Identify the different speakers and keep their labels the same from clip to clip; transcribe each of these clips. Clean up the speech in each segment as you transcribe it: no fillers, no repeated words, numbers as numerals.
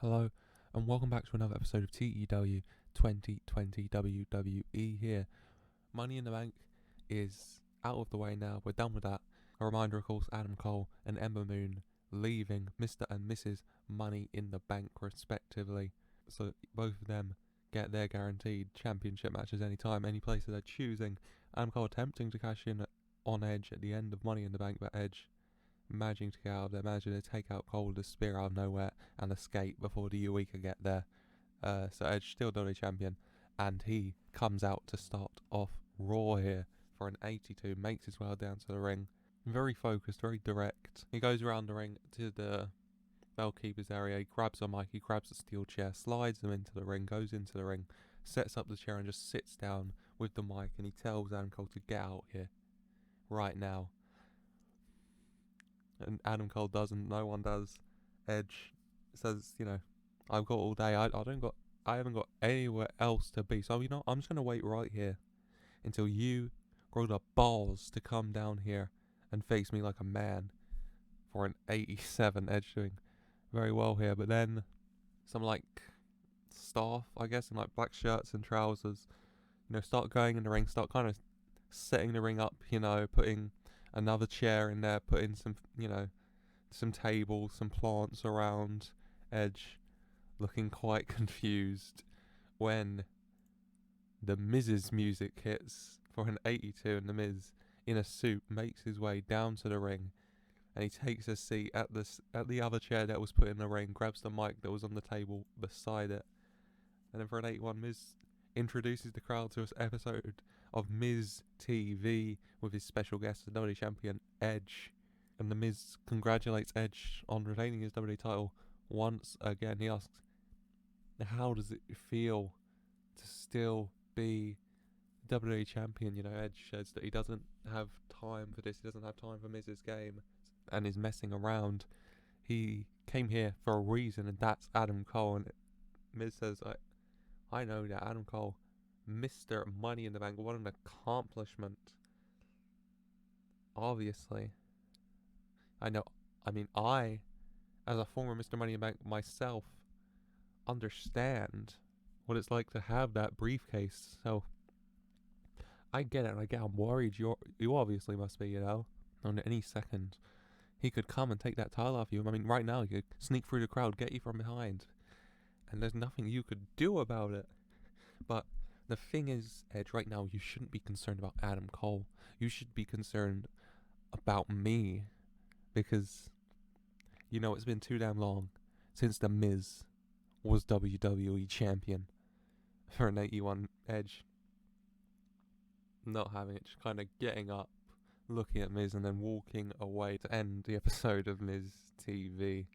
Speaker 1: Hello, and welcome back to another episode of TEW 2020 WWE here. Money in the Bank is out of the way now, we're done with that. A reminder, of course, Adam Cole and Ember Moon leaving Mr. and Mrs. Money in the Bank respectively. So both of them get their guaranteed championship matches anytime, any place that they're choosing. Adam Cole attempting to cash in on Edge at the end of Money in the Bank, but Edge managing to get out of there, managing to take out Cole with a spear out of nowhere and escape before the UE could get there. So Edge still WWE champion, and he comes out to start off Raw here for an 82, makes his way down to the ring. Very focused, very direct. He goes around the ring to the bellkeeper's area, he grabs a mic, he grabs a steel chair, slides them into the ring, goes into the ring, sets up the chair and just sits down with the mic, and he tells Adam Cole to get out here right now. And Adam Cole doesn't, no one does. Edge says, I've got all day, I haven't got anywhere else to be, so I'm just gonna wait right here until you grow the balls to come down here and face me like a man for an 87. Edge doing very well here, but then some staff, I guess, in black shirts and trousers, start going in the ring, start kind of setting the ring up, putting another chair in there, putting some tables, some plants around. Edge looking quite confused when the Miz's music hits for an 82, and the Miz in a suit makes his way down to the ring, and he takes a seat at the other chair that was put in the ring, grabs the mic that was on the table beside it, and then for an 81, Miz introduces the crowd to this episode of Miz TV with his special guest, the WWE champion Edge. And the Miz congratulates Edge on retaining his WWE title once again. He asks, how does it feel to still be WWE champion? Edge says that he doesn't have time for this, he doesn't have time for Miz's game and is messing around. He came here for a reason, and that's Adam Cole. And Miz says, I know that Adam Cole, Mr. Money in the Bank, what an accomplishment. Obviously. I know, I, as a former Mr. Money in the Bank myself, understand what it's like to have that briefcase. So, I get it, I'm worried. You obviously must be, on any second. He could come and take that title off you. Right now, he could sneak through the crowd, get you from behind, and there's nothing you could do about it. But the thing is, Edge, right now, you shouldn't be concerned about Adam Cole. You should be concerned about me. Because, it's been too damn long since The Miz was WWE champion. For an 81, Edge not having it, just kind of getting up, looking at Miz, and then walking away to end the episode of Miz TV.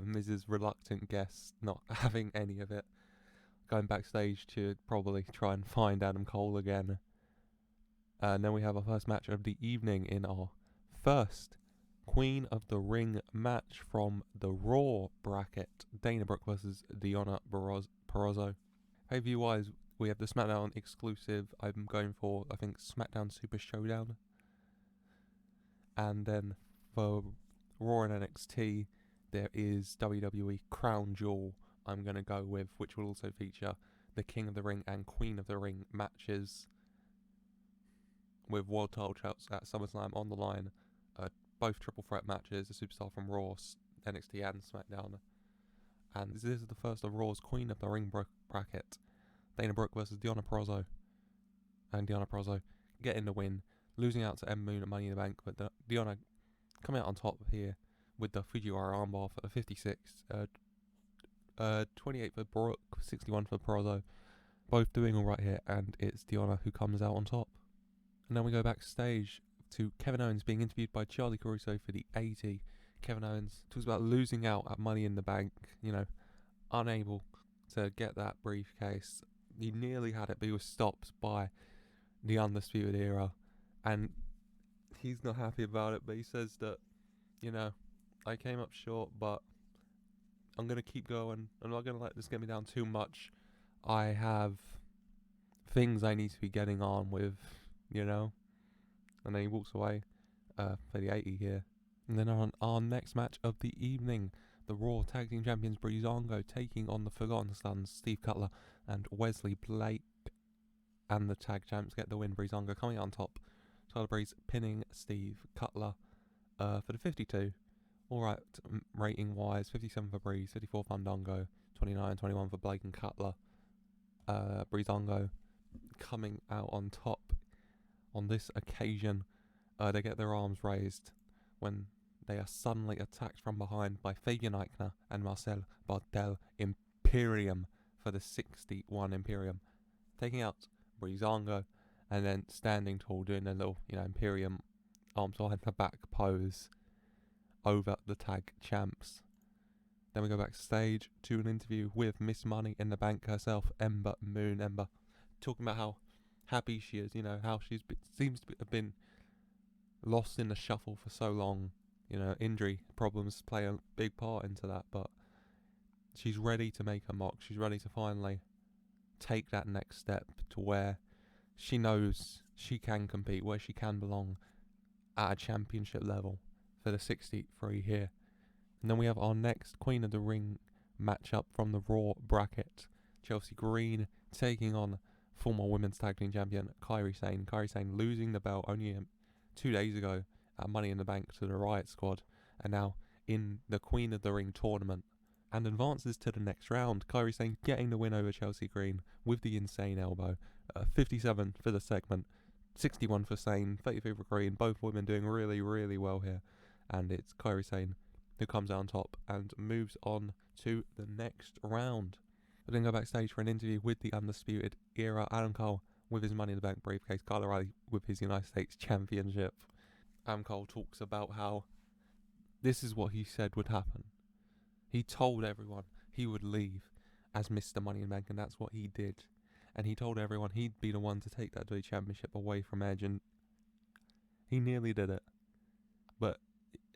Speaker 1: Miz's reluctant guest not having any of it, going backstage to probably try and find Adam Cole again. And then we have our first match of the evening in our first Queen of the Ring match from the Raw bracket. Dana Brooke versus Deonna Perazzo. Pay-per-view wise, we have the Smackdown exclusive. I'm going for, I think, Smackdown Super Showdown. And then for Raw and NXT, there is WWE Crown Jewel I'm going to go with, which will also feature the King of the Ring and Queen of the Ring matches with World Title Shots at SummerSlam on the line. Both triple threat matches, a superstar from Raw, NXT and SmackDown. And this is the first of Raw's Queen of the Ring bracket. Dana Brooke versus Deonna Perazzo. And Deonna Perazzo getting the win, losing out to Ember Moon at Money in the Bank, but Deonna coming out on top here with the Fujiwara armbar for 56. 28 for Brooke, 61 for Perazzo. Both doing alright here, and it's Deonna who comes out on top. And then we go backstage to Kevin Owens being interviewed by Charlie Caruso for the 80. Kevin Owens talks about losing out at Money in the Bank, unable to get that briefcase. He nearly had it, but he was stopped by the Undisputed Era, and he's not happy about it, but he says that, I came up short, but I'm going to keep going. I'm not going to let this get me down too much. I have things I need to be getting on with, And then he walks away for the 80 here. And then on our next match of the evening, the Raw Tag Team Champions Breezango taking on the Forgotten Sons, Steve Cutler and Wesley Blake. And the tag champs get the win. Breezango coming out on top. Tyler Breeze pinning Steve Cutler for the 52. Alright, rating wise, 57 for Breeze, 54 Fandango, 29-21 for Blake and Cutler. Breezango coming out on top on this occasion. They get their arms raised when they are suddenly attacked from behind by Fabian Eichner and Marcel Bartel Imperium for the 61 Imperium. Taking out Breezango and then standing tall, doing a little, Imperium arms behind the back pose over the tag champs. Then we go backstage to an interview with Miss Money in the Bank herself, Ember Moon. Ember talking about how happy she is, how seems to have been lost in the shuffle for so long. Injury problems play a big part into that, but she's ready to make a mark. She's ready to finally take that next step to where she knows she can compete, where she can belong at a championship level for the 63 here. And then we have our next Queen of the Ring matchup from the Raw bracket. Chelsea Green taking on former Women's Tag Team Champion Kairi Sane. Kairi Sane losing the belt only 2 days ago at Money in the Bank to the Riot Squad, and now in the Queen of the Ring tournament, and advances to the next round. Kairi Sane getting the win over Chelsea Green with the insane elbow. 57 for the segment, 61 for Sane, 33 for Green. Both women doing really, really well here. And it's Kairi Sane who comes out on top and moves on to the next round. We then go backstage for an interview with the Undisputed Era. Adam Cole with his Money in the Bank briefcase. Kyle O'Reilly with his United States Championship. Adam Cole talks about how this is what he said would happen. He told everyone he would leave as Mr. Money in the Bank, and that's what he did. And he told everyone he'd be the one to take that WWE Championship away from Edge, and he nearly did it. But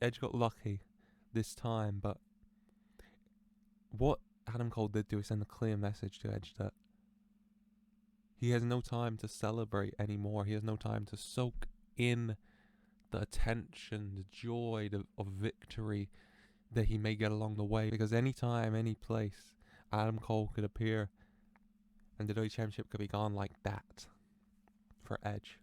Speaker 1: Edge got lucky this time. But what Adam Cole did do is send a clear message to Edge that he has no time to celebrate anymore. He has no time to soak in the attention, the joy of victory that he may get along the way. Because anytime, any place, Adam Cole could appear and the WWE Championship could be gone like that for Edge.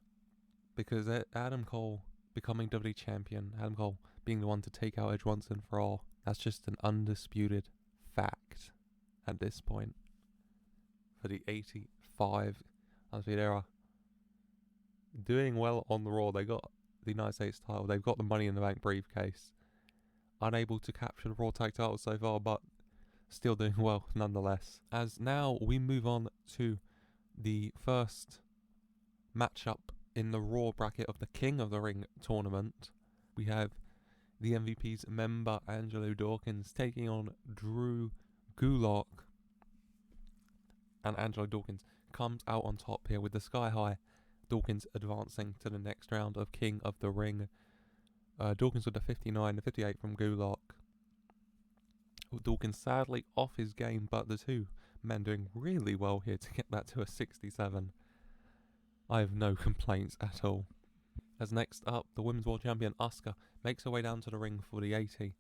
Speaker 1: Because Adam Cole becoming WWE Champion, Adam Cole being the one to take out Edge once and for all, that's just an undisputed fact at this point. For the 85 Undisputed Era, doing well on the Raw. They got the United States title, they've got the Money in the Bank briefcase. Unable to capture the Raw Tag title so far, but still doing well nonetheless. As now we move on to the first matchup in the Raw bracket of the King of the Ring tournament. We have the MVP's member Angelo Dawkins taking on Drew Gulak. And Angelo Dawkins comes out on top here with the Sky High. Dawkins advancing to the next round of King of the Ring. Dawkins with the 59, the 58 from Gulak. Dawkins sadly off his game, but the two men doing really well here to get that to a 67. I have no complaints at all. As next up, the Women's World Champion Asuka makes her way down to the ring for the 80.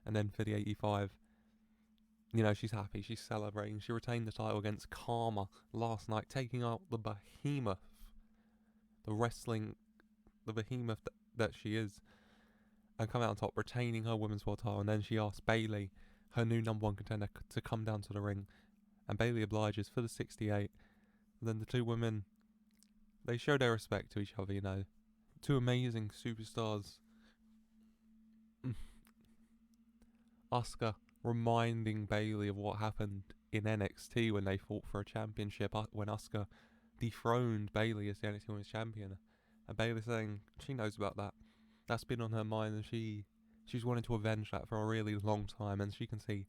Speaker 1: And then for the 85, she's happy, she's celebrating. She retained the title against Karma last night, taking out the behemoth. The behemoth that she is. And come out on top, retaining her Women's World title. And then she asks Bayley, her new number one contender, to come down to the ring. And Bayley obliges for the 68. And then the two women, they show their respect to each other, Two amazing superstars. Asuka reminding Bayley of what happened in NXT when they fought for a championship, when Asuka dethroned Bayley as the NXT Women's Champion. And Bayley saying she knows about that. That's been on her mind, and she's wanted to avenge that for a really long time, and she can see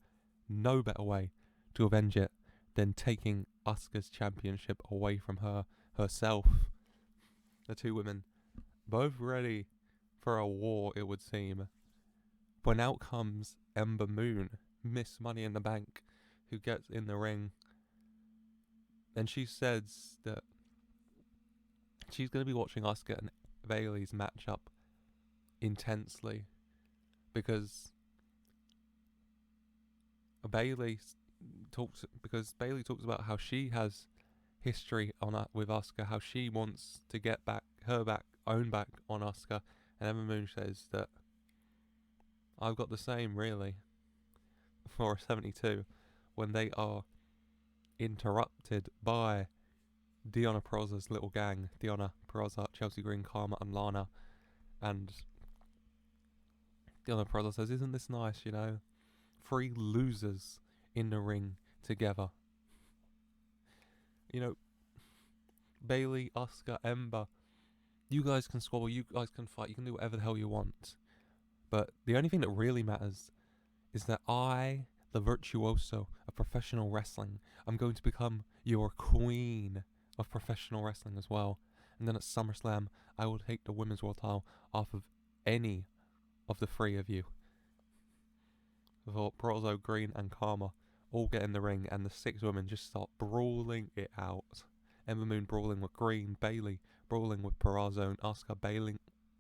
Speaker 1: no better way to avenge it than taking Asuka's championship away from herself. The two women both ready for a war, it would seem. When out comes Ember Moon, Miss Money in the Bank, who gets in the ring, and she says that she's going to be watching Asuka and Bayley's matchup intensely, because Bailey talks about how she has history with Asuka, how she wants to get her own back on Asuka, and Ember Moon says that I've got the same really for 72 when they are interrupted by Deonna Purrazzo's little gang. Deonna Purrazzo, Chelsea Green, Karma and Lana, and Deonna Purrazzo says, isn't this nice, 3 losers in the ring together. Bailey, Asuka, Ember, you guys can squabble, you guys can fight, you can do whatever the hell you want. But the only thing that really matters is that I, the virtuoso of professional wrestling, I'm going to become your queen of professional wrestling as well. And then at SummerSlam, I will take the women's world title off of any of the 3 of you. For Perazzo, Green and Karma all get in the ring, and the 6 women just start brawling it out. Ember Moon brawling with Green, Bailey brawling with Perazzo, and Asuka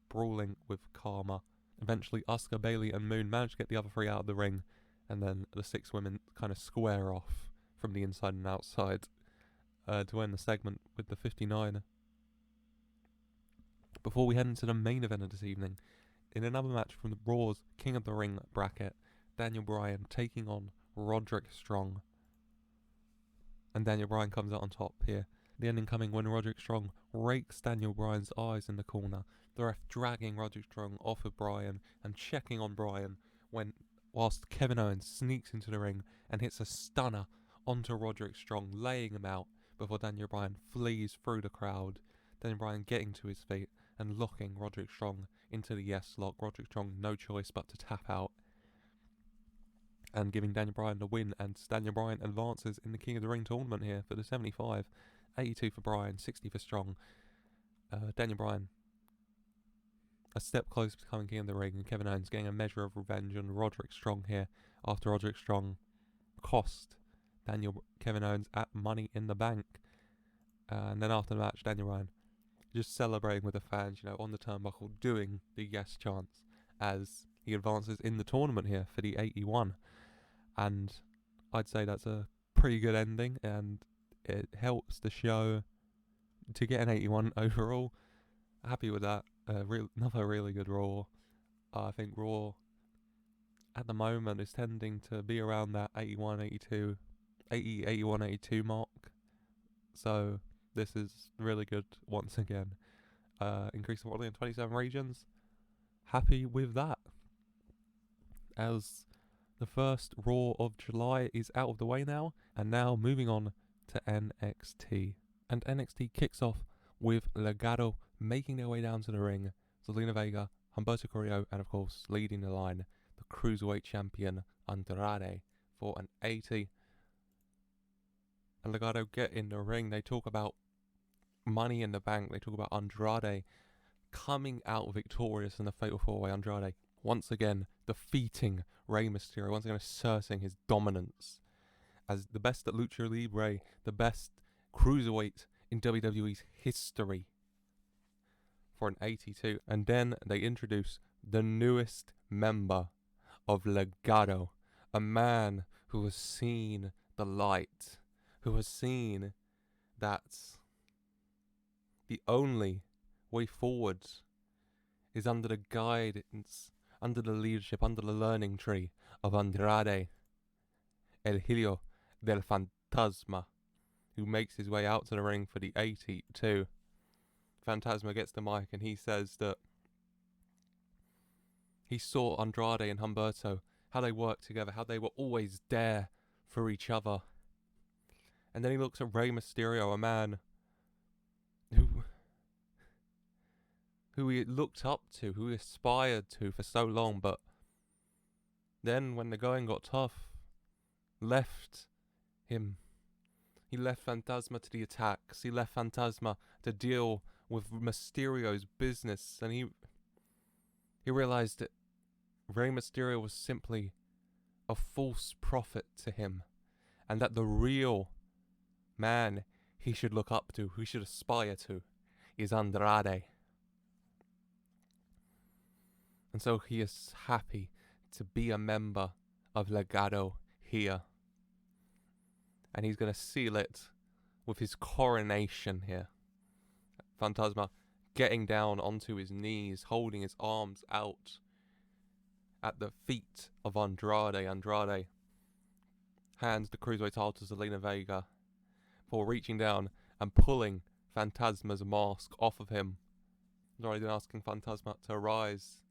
Speaker 1: brawling with Karma. Eventually, Asuka, Bailey and Moon manage to get the other 3 out of the ring, and then the 6 women kind of square off from the inside and outside to end the segment with the 59. Before we head into the main event of this evening, in another match from the Raw's King of the Ring bracket, Daniel Bryan taking on Roderick Strong. And Daniel Bryan comes out on top here. The ending coming when Roderick Strong rakes Daniel Bryan's eyes in the corner. The ref dragging Roderick Strong off of Bryan and checking on Bryan whilst Kevin Owens sneaks into the ring and hits a stunner onto Roderick Strong, laying him out before Daniel Bryan flees through the crowd. Daniel Bryan getting to his feet and locking Roderick Strong into the yes lock. Roderick Strong no choice but to tap out and giving Daniel Bryan the win, and Daniel Bryan advances in the King of the Ring tournament here for the 75. 82 for Bryan, 60 for Strong. Daniel Bryan a step closer to becoming King of the Ring, and Kevin Owens getting a measure of revenge on Roderick Strong here after Roderick Strong cost Kevin Owens at Money in the Bank. And then after the match, Daniel Bryan just celebrating with the fans, on the turnbuckle, doing the yes chants as he advances in the tournament here for the 81. And I'd say that's a pretty good ending, and it helps the show to get an 81 overall. Happy with that. Another really good Raw. I think Raw at the moment is tending to be around that 81, 82 mark. So this is really good once again. Increase the in 27 regions. Happy with that. As the first Raw of July is out of the way now, and now moving on to NXT. And NXT kicks off with Legado making their way down to the ring. Zelina Vega, Humberto Carrillo, and of course leading the line, the Cruiserweight Champion Andrade for an 80. And Legado get in the ring. They talk about Money in the Bank. They talk about Andrade coming out victorious in the Fatal 4-Way. Andrade once again defeating Rey Mysterio, once again asserting his dominance as the best at Lucha Libre, the best cruiserweight in WWE's history for an 82. And then they introduce the newest member of Legado, a man who has seen the light, who has seen that the only way forward is under the guidance, under the leadership, under the learning tree of Andrade, El Hijo del Fantasma, who makes his way out to the ring for the 82. Fantasma gets the mic and he says that he saw Andrade and Humberto, how they worked together, how they were always there for each other. And then he looks at Rey Mysterio, a man who he looked up to, who he aspired to for so long, but then when the going got tough, left him. He left Fantasma to the attacks. He left Fantasma to deal with Mysterio's business, and he realized that Rey Mysterio was simply a false prophet to him, and that the real man he should look up to, who he should aspire to, is Andrade. And so he is happy to be a member of Legado, here. And he's going to seal it with his coronation here. Phantasma getting down onto his knees, holding his arms out at the feet of Andrade. Andrade hands the Cruiserweight title to Zelina Vega before reaching down and pulling Phantasma's mask off of him. Andrade then asking Phantasma to rise.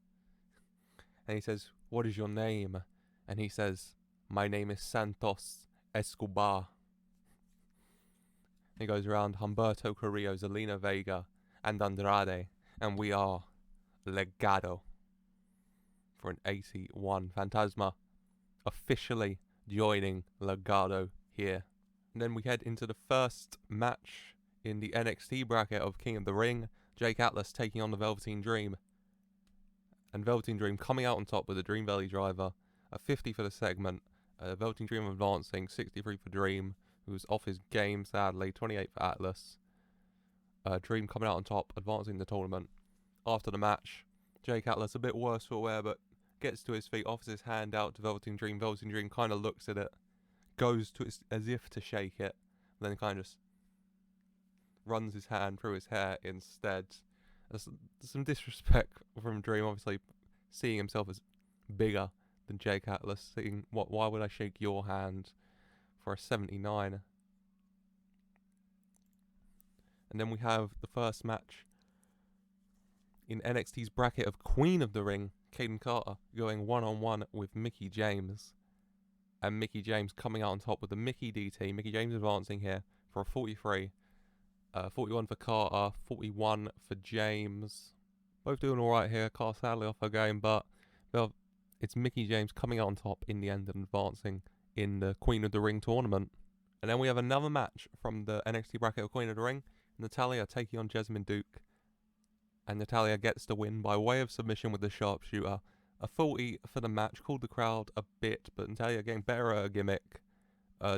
Speaker 1: And he says, "What is your name?" And he says, "My name is Santos Escobar." He goes around Humberto Carrillo, Zelina Vega, and Andrade. And we are Legado for an 81. Phantasma officially joining Legado here. And then we head into the first match in the NXT bracket of King of the Ring. Jake Atlas taking on the Velveteen Dream. And Velveteen Dream coming out on top with a Dream Belly Driver. A 50 for the segment. Velveteen Dream advancing. 63 for Dream, who's off his game sadly. 28 for Atlas. Dream coming out on top, advancing the tournament. After the match, Jake Atlas a bit worse for wear, but gets to his feet, offers his hand out to Velveteen Dream. Velveteen Dream kind of looks at it, goes to it as if to shake it, then kind of just runs his hand through his hair instead. There's some disrespect from Dream, obviously seeing himself as bigger than Jake Atlas, saying, why would I shake your hand for a 79? And then we have the first match in NXT's bracket of Queen of the Ring, Kaden Carter going one-on-one with Mickie James. And Mickie James coming out on top with the Mickey DT. Mickie James advancing here for a 43. 41 for Carter, 41 for James. Both doing alright here. Carter sadly off her game, but well, it's Mickie James coming out on top in the end and advancing in the Queen of the Ring tournament. And then we have another match from the NXT bracket of Queen of the Ring. Natalya taking on Jessamine Duke. And Natalya gets the win by way of submission with the sharpshooter. A 40 for the match, called the crowd a bit, but Natalya getting better at her gimmick.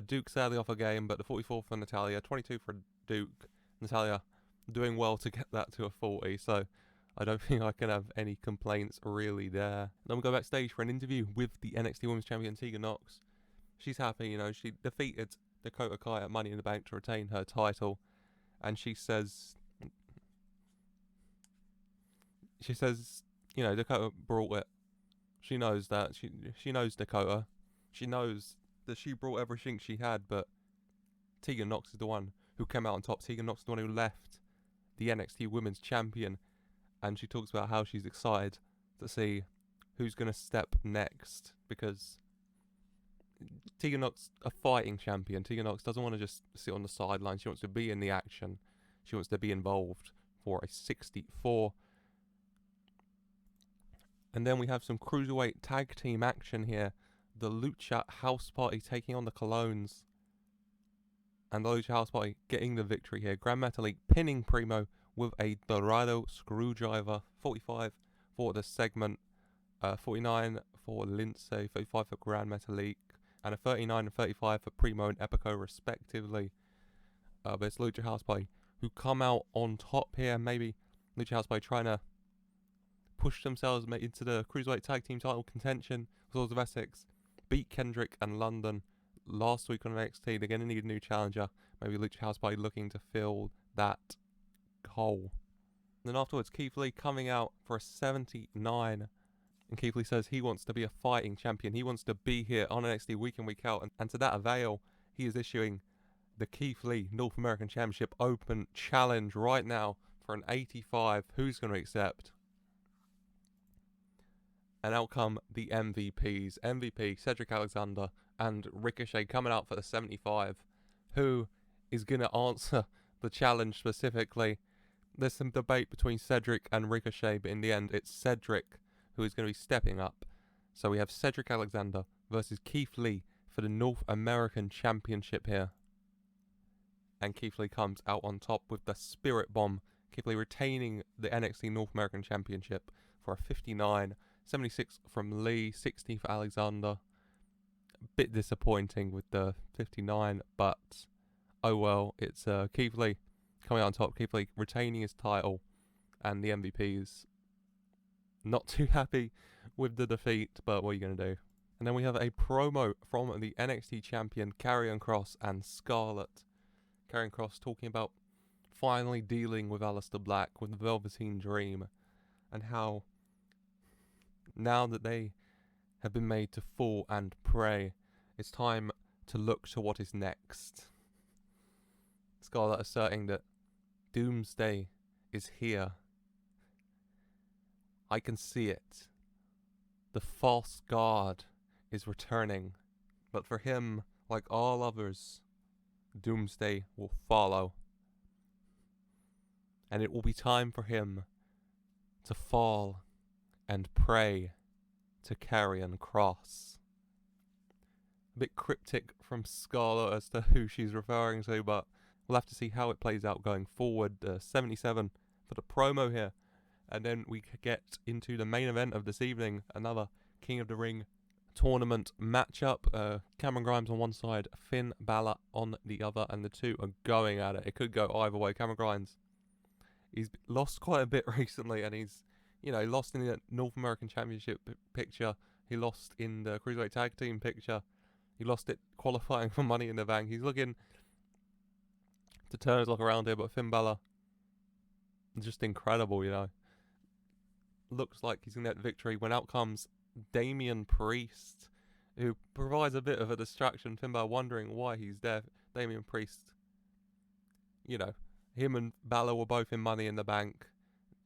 Speaker 1: Duke sadly off her game, but the 44 for Natalya, 22 for Duke. Natalya doing well to get that to a 40, so I don't think I can have any complaints really there. Then we go backstage for an interview with the NXT Women's Champion Tegan Nox. She's happy, you know, she defeated Dakota Kai at Money in the Bank to retain her title, and she says, you know, Dakota brought it. She knows that. She knows Dakota. She knows that she brought everything she had, but Tegan Nox is the one who came out on top. Tegan Nox is the one who left the NXT Women's Champion, and she talks about how she's excited to see who's going to step next, because Tegan Nox, a fighting champion. Tegan Nox doesn't want to just sit on the sidelines. She wants to be in the action. She wants to be involved for a 64. And then we have some Cruiserweight tag team action here. The Lucha House Party taking on the Colognes. And the Lucha House Party getting the victory here. Grand Metalik pinning Primo with a Dorado Screwdriver. 45 for the segment. 49 for Lindsay. 35 for Grand Metalik. And a 39 and 35 for Primo and Epico respectively. But it's Lucha House Party who come out on top here. Maybe Lucha House Party trying to push themselves into the Cruiserweight Tag Team title contention. Swords of Essex beat Kendrick and London last week on NXT. They're going to need a new challenger. Maybe Lucha House Party looking to fill that hole. And then afterwards, Keithley coming out for a 79. And Keithley says he wants to be a fighting champion. He wants to be here on NXT week in, week out. And to that avail, he is issuing the Keithley North American Championship Open Challenge right now for an 85. Who's going to accept? And out come the MVPs. MVP, Cedric Alexander, and Ricochet coming out for the 75. Who is going to answer the challenge specifically? There's some debate between Cedric and Ricochet, but in the end, it's Cedric who is going to be stepping up. So we have Cedric Alexander versus Keithley for the North American Championship here. And Keithley comes out on top with the Spirit Bomb. Keithley retaining the NXT North American Championship for a 59. 76 from Lee, 60 for Alexander. A bit disappointing with the 59, but oh well, it's Keithley coming out on top. Keithley retaining his title, and the MVPs not too happy with the defeat, but what are you going to do? And then we have a promo from the NXT champion Karrion Kross and Scarlett. Karrion Kross talking about finally dealing with Aleister Black, with the Velveteen Dream, and how now that they have been made to fall and pray, it's time to look to what is next. Scarlett asserting that Doomsday is here. I can see it. The false god is returning. But for him, like all others, Doomsday will follow. And it will be time for him to fall and pray to Karrion Kross. A bit cryptic from Scarlett as to who she's referring to, but we'll have to see how it plays out going forward. 77 for the promo here. And then we get into the main event of this evening, another King of the Ring tournament matchup. Cameron Grimes on one side, Finn Balor on the other, and the two are going at it. It could go either way. Cameron Grimes, he's lost quite a bit recently, and he's, lost in the North American Championship picture. He lost in the Cruiserweight Tag Team picture. He lost it qualifying for Money in the Bank. He's looking to turn his luck around here, but Finn Balor, just incredible, Looks like he's going to get the victory when out comes Damian Priest, who provides a bit of a distraction. Finn Balor wondering why he's there. Damian Priest, him and Balor were both in Money in the Bank,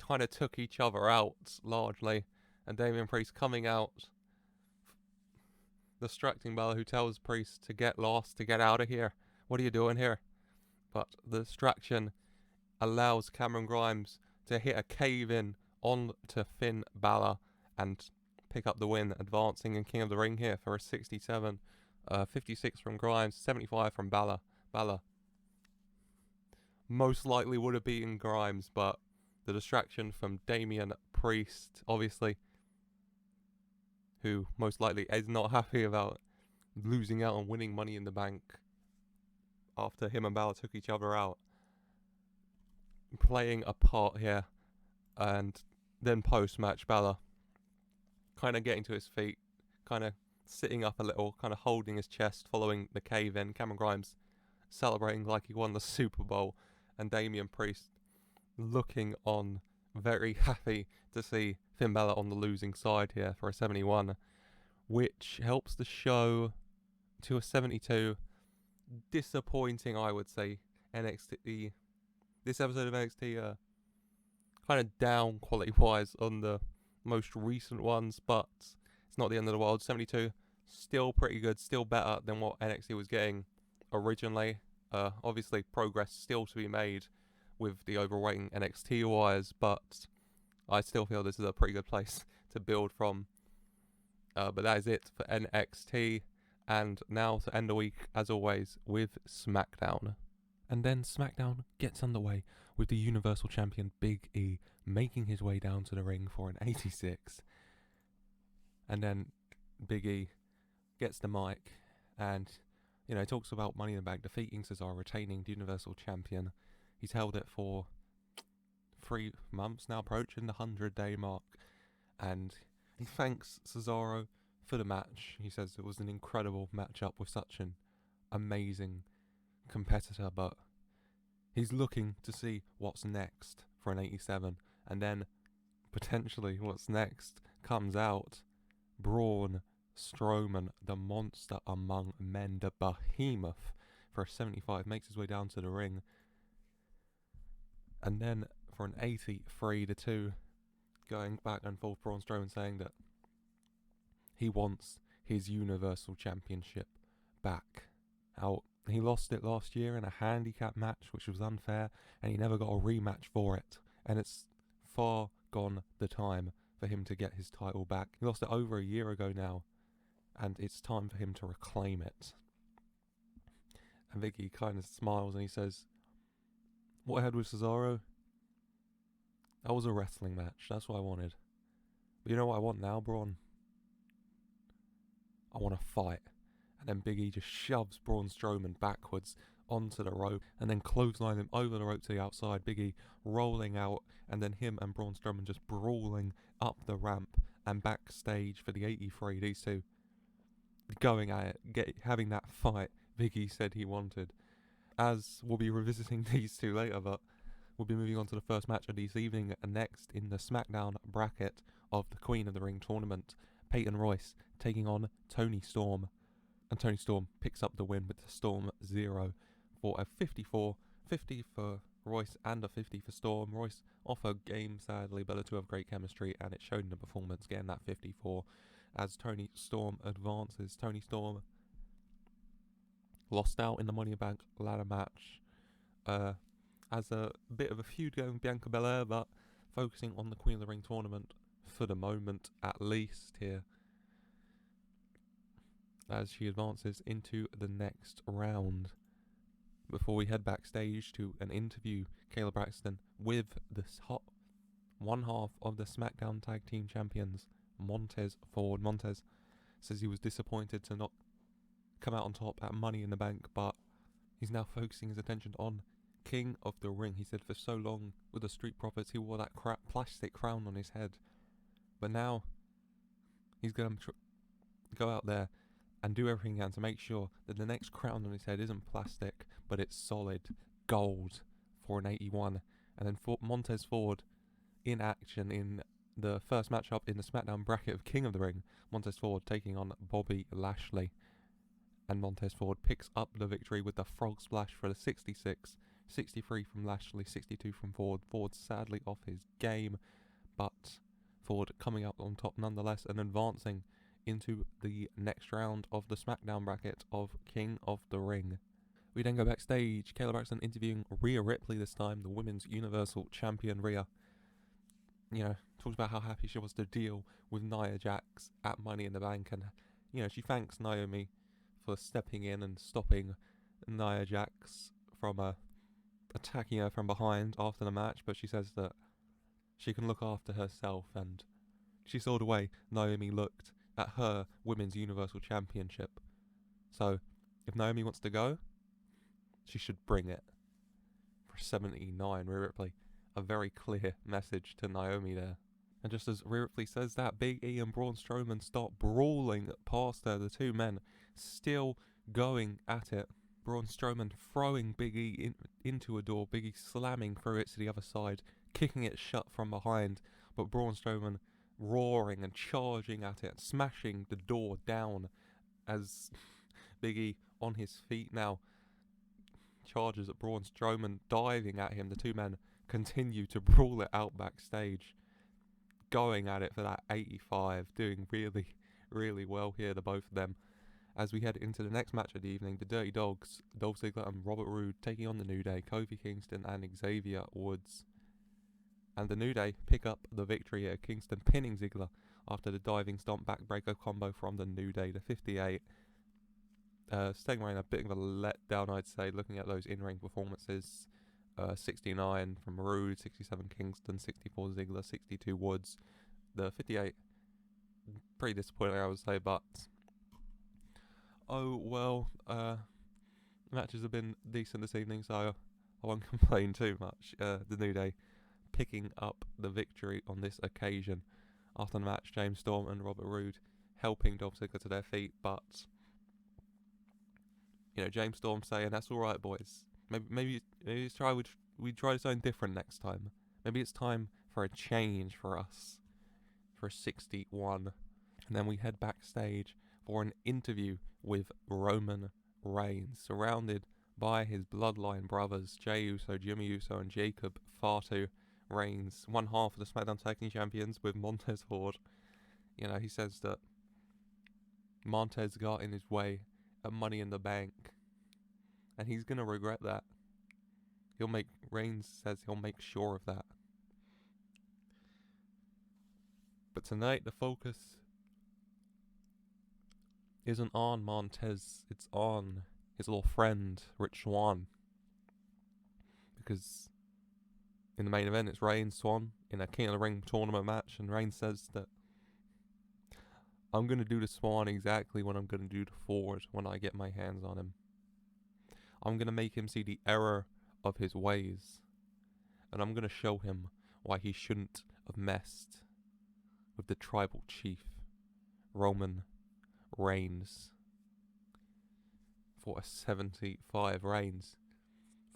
Speaker 1: kind of took each other out largely, and Damian Priest coming out, distracting Balor, who tells Priest to get lost, to get out of here. What are you doing here? But the distraction allows Cameron Grimes to hit a cave-in on to Finn Balor and pick up the win, advancing in King of the Ring here for a 67. 56 from Grimes, 75 from Balor. Balor most likely would have beaten Grimes, but the distraction from Damian Priest, obviously, who most likely is not happy about losing out on winning Money in the Bank after him and Balor took each other out, playing a part here. And then post-match, Balor kind of getting to his feet, kind of sitting up a little, kind of holding his chest following the cave-in. Cameron Grimes celebrating like he won the Super Bowl, and Damian Priest looking on, very happy to see Finn Balor on the losing side here for a 71, which helps the show to a 72. Disappointing, I would say. NXT, this episode of NXT, kind of down quality-wise on the most recent ones, but it's not the end of the world. 72, still pretty good, still better than what NXT was getting originally. Obviously, progress still to be made with the overrating NXT-wise, but I still feel this is a pretty good place to build from. But that is it for NXT, and now to end the week, as always, with Smackdown. And then Smackdown gets underway with the Universal Champion Big E making his way down to the ring for an 86. And then Big E gets the mic and, talks about Money in the Bank, defeating Cesaro, retaining the Universal Champion. He's held it for 3 months now, approaching the 100-day mark. And he thanks Cesaro for the match. He says it was an incredible matchup with such an amazing competitor, but he's looking to see what's next for an 87, and then potentially what's next comes out. Braun Strowman, the monster among men, the behemoth, for a 75, makes his way down to the ring, and then for an 83, the two going back and forth, Braun Strowman saying that he wants his Universal Championship back. He lost it last year in a handicap match, which was unfair, and he never got a rematch for it. And it's far gone the time for him to get his title back. He lost it over a year ago now, and it's time for him to reclaim it. And Vicky kind of smiles and he says, "What I had with Cesaro? That was a wrestling match. That's what I wanted. But you know what I want now, Braun? I want to fight." And then Big E just shoves Braun Strowman backwards onto the rope and then clothesline him over the rope to the outside. Big E rolling out, and then him and Braun Strowman just brawling up the ramp and backstage for the 83. These two going at it, having that fight Big E said he wanted. As we'll be revisiting these two later, but we'll be moving on to the first match of this evening next in the Smackdown bracket of the Queen of the Ring tournament. Peyton Royce taking on Toni Storm. And Toni Storm picks up the win with the Storm 0 for a 54-50 for Royce and a 50 for Storm. Royce off her game, sadly, but the two have great chemistry, and it showed in the performance, getting that 54 as Toni Storm advances. Toni Storm lost out in the Money in the Bank ladder match as a bit of a feud going with Bianca Belair, but focusing on the Queen of the Ring tournament for the moment, at least here, as she advances into the next round. Before we head backstage to an interview, Kayla Braxton with the one half of the Smackdown Tag Team Champions, Montez Ford. Montez says he was disappointed to not come out on top at Money in the Bank, but he's now focusing his attention on King of the Ring. He said for so long with the Street Profits he wore that plastic crown on his head, but now he's going to go out there and do everything he can to make sure that the next crown on his head isn't plastic, but it's solid gold for an 81. And then Montez Ford in action in the first matchup in the Smackdown bracket of King of the Ring. Montez Ford taking on Bobby Lashley. And Montez Ford picks up the victory with the frog splash for the 66. 63 from Lashley, 62 from Ford. Ford sadly off his game, but Ford coming up on top nonetheless and advancing into the next round of the Smackdown bracket of King of the Ring. We then go backstage. Kayla Braxton interviewing Rhea Ripley this time, the Women's Universal Champion Rhea. You know, talks about how happy she was to deal with Nia Jax at Money in the Bank, and you know, she thanks Naomi for stepping in and stopping Nia Jax from attacking her from behind after the match, but she says that she can look after herself, and she saw the way Naomi looked at her Women's Universal Championship. So, if Naomi wants to go, she should bring it. For 79, Rhea Ripley. A very clear message to Naomi there. And just as Rhea Ripley says that, Big E and Braun Strowman start brawling past her. The two men still going at it. Braun Strowman throwing Big E into a door. Big E slamming through it to the other side, kicking it shut from behind. But Braun Strowman roaring and charging at it, smashing the door down as Big E on his feet now charges at Braun Strowman, diving at him. The two men continue to brawl it out backstage, going at it for that 85, doing really, really well here, the both of them. As we head into the next match of the evening, the Dirty Dogs, Dolph Ziggler and Robert Roode taking on the New Day, Kofi Kingston and Xavier Woods. And the New Day pick up the victory here, Kingston pinning Ziggler after the diving stomp backbreaker combo from the New Day, the 58. Staying around a bit of a letdown, I'd say, looking at those in-ring performances. 69 from Roode, 67 Kingston, 64 Ziggler, 62 Woods. The 58, pretty disappointing, I would say, but oh well. Matches have been decent this evening, so I won't complain too much. The New Day picking up the victory on this occasion. After the match, James Storm and Robert Roode helping Dolph Ziggler to their feet, but you know, James Storm saying, "That's all right, boys. Maybe we try something different next time. Maybe it's time for a change for us." For 61, and then we head backstage for an interview with Roman Reigns, surrounded by his bloodline brothers Jey Uso, Jimmy Uso, and Jacob Fatu. Reigns, one half of the SmackDown Tag Team Champions with Montez Ford. You know, he says that Montez got in his way at Money in the Bank, and he's gonna regret that. Reigns says he'll make sure of that. But tonight the focus isn't on Montez, it's on his little friend, Rich Swann. Because in the main event, it's Reigns Swann in a King of the Ring tournament match, and Reigns says that I'm going to do to Swann exactly what I'm going to do to Ford when I get my hands on him. I'm going to make him see the error of his ways, and I'm going to show him why he shouldn't have messed with the tribal chief, Roman Reigns. for a 75 Reigns.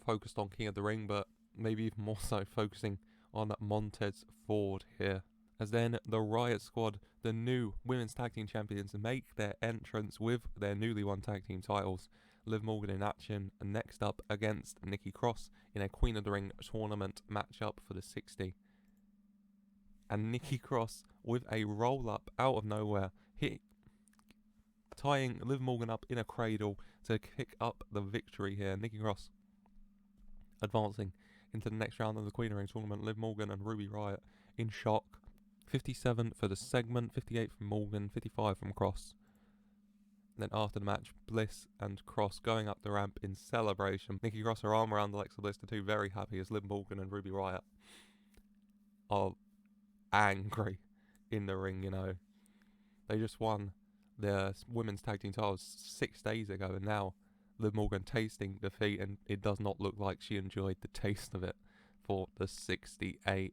Speaker 1: Focused on King of the Ring, but maybe even more so focusing on Montez Ford here. As then the Riot Squad, the new Women's Tag Team Champions, make their entrance with their newly won Tag Team titles. Liv Morgan in action, and next up against Nikki Cross in a Queen of the Ring tournament matchup for the 60. And Nikki Cross with a roll-up out of nowhere, tying Liv Morgan up in a cradle to kick up the victory here. Nikki Cross advancing into the next round of the Queen of the Ring tournament. Liv Morgan and Ruby Riott in shock. 57 for the segment, 58 from Morgan, 55 from Cross. Then after the match, Bliss and Cross going up the ramp in celebration. Nikki Cross, her arm around Alexa Bliss, the two very happy as Liv Morgan and Ruby Riott are angry in the ring, you know. They just won their women's tag team titles 6 days ago, and now Liv Morgan tasting defeat, and it does not look like she enjoyed the taste of it for the 68.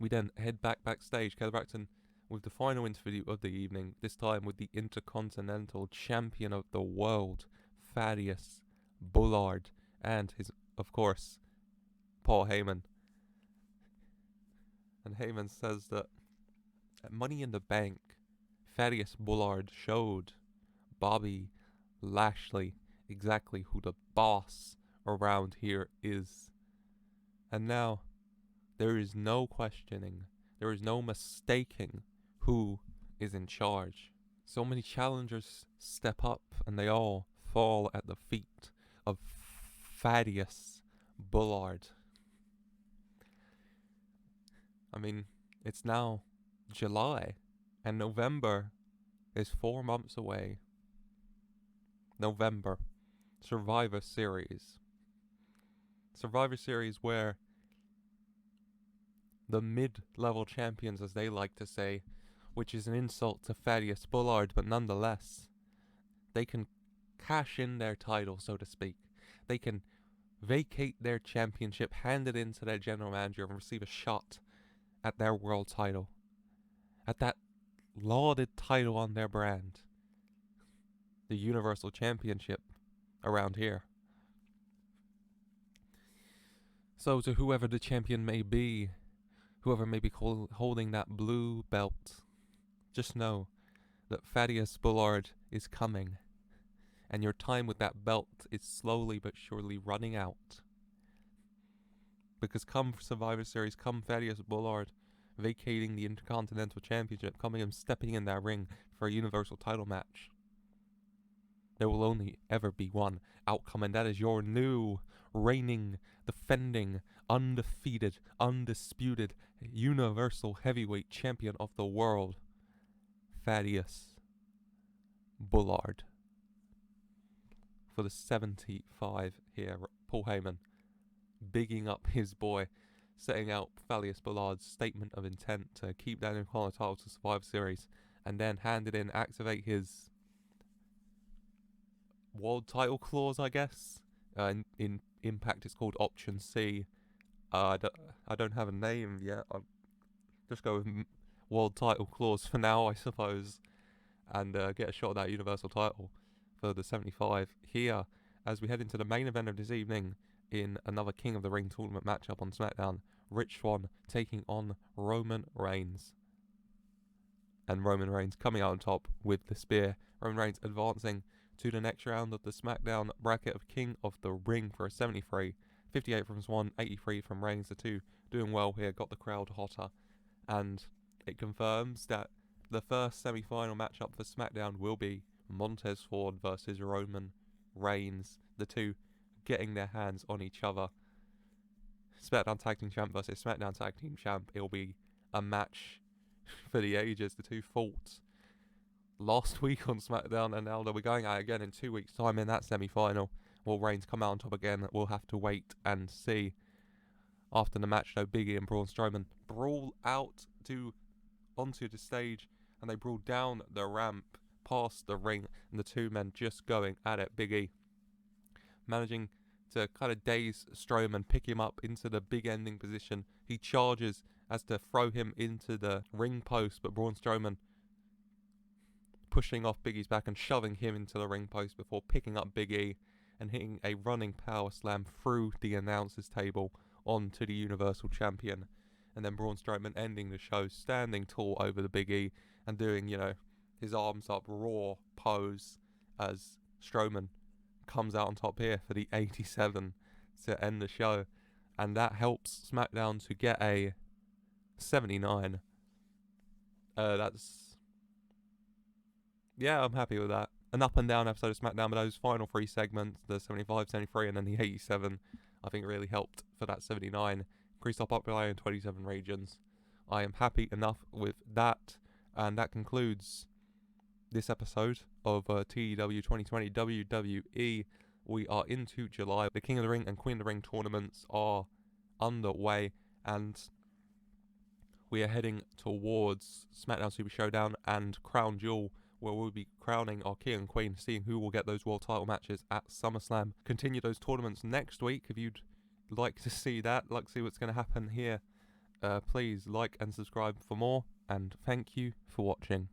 Speaker 1: We then head backstage. Kayla Braxton with the final interview of the evening, this time with the Intercontinental Champion of the World, Thaddeus Bullard, and his, of course, Paul Heyman. And Heyman says that at Money in the Bank, Thaddeus Bullard showed Bobby Lashley exactly who the boss around here is. And now, there is no questioning, there is no mistaking who is in charge. So many challengers step up and they all fall at the feet of Thaddeus Bullard. I mean, it's now July and November is 4 months away. November. Survivor Series. Survivor Series where the mid-level champions, as they like to say, which is an insult to Thaddeus Bullard, but nonetheless, they can cash in their title, so to speak. They can vacate their championship, hand it in to their general manager, and receive a shot at their world title. At that lauded title on their brand. The Universal Championship around here. So to whoever the champion may be, whoever may be holding that blue belt, just know that Thaddeus Bullard is coming, and your time with that belt is slowly but surely running out. Because come Survivor Series, come Thaddeus Bullard vacating the Intercontinental Championship, coming and stepping in that ring for a Universal title match, there will only ever be one outcome, and that is your new, reigning, defending, undefeated, undisputed, Universal Heavyweight Champion of the world, Thaddeus Bullard. For the 75 here, Paul Heyman bigging up his boy, setting out Thaddeus Bullard's statement of intent to keep that Intercontinental title to Survivor Series, and then hand it in, activate his world title clause, I guess. In Impact it's called Option C. I don't have a name yet. I'll just go with world title clause for now, I suppose, and get a shot at that Universal title for the 75 here as we head into the main event of this evening in another King of the Ring tournament matchup on Smackdown. Rich Swann taking on Roman Reigns. And Roman Reigns coming out on top with the spear. Roman Reigns advancing to the next round of the Smackdown bracket of King of the Ring for a 73. 58 from Swann, 83 from Reigns. The two doing well here, got the crowd hotter. And it confirms that the first semi-final matchup for Smackdown will be Montez Ford versus Roman Reigns. The two getting their hands on each other. Smackdown Tag Team Champ versus Smackdown Tag Team Champ. It'll be a match for the ages. The two fought last week on Smackdown, and now they'll be going out again in 2 weeks' time in that semi-final. Will Reigns come out on top again? We'll have to wait and see. After the match, though, Big E and Braun Strowman brawl out onto the stage, and they brawl down the ramp past the ring, and the two men just going at it. Big E managing to kind of daze Strowman, pick him up into the big ending position. He charges as to throw him into the ring post, but Braun Strowman pushing off Big E's back and shoving him into the ring post before picking up Big E and hitting a running power slam through the announcer's table onto the Universal Champion. And then Braun Strowman ending the show standing tall over the Big E and doing, his arms up raw pose as Strowman comes out on top here for the 87 to end the show. And that helps SmackDown to get a 79. I'm happy with that. An up and down episode of SmackDown, but those final 3 segments, the 75, 73, and then the 87, I think really helped for that 79. Increased our popularity in 27 regions. I am happy enough with that, and that concludes this episode of TEW 2020 WWE. We are into July. The King of the Ring and Queen of the Ring tournaments are underway, and we are heading towards SmackDown Super Showdown and Crown Jewel, where we'll be crowning our King and Queen, seeing who will get those world title matches at SummerSlam. Continue those tournaments next week if you'd like to see that, like to see what's going to happen here. Please like and subscribe for more, and thank you for watching.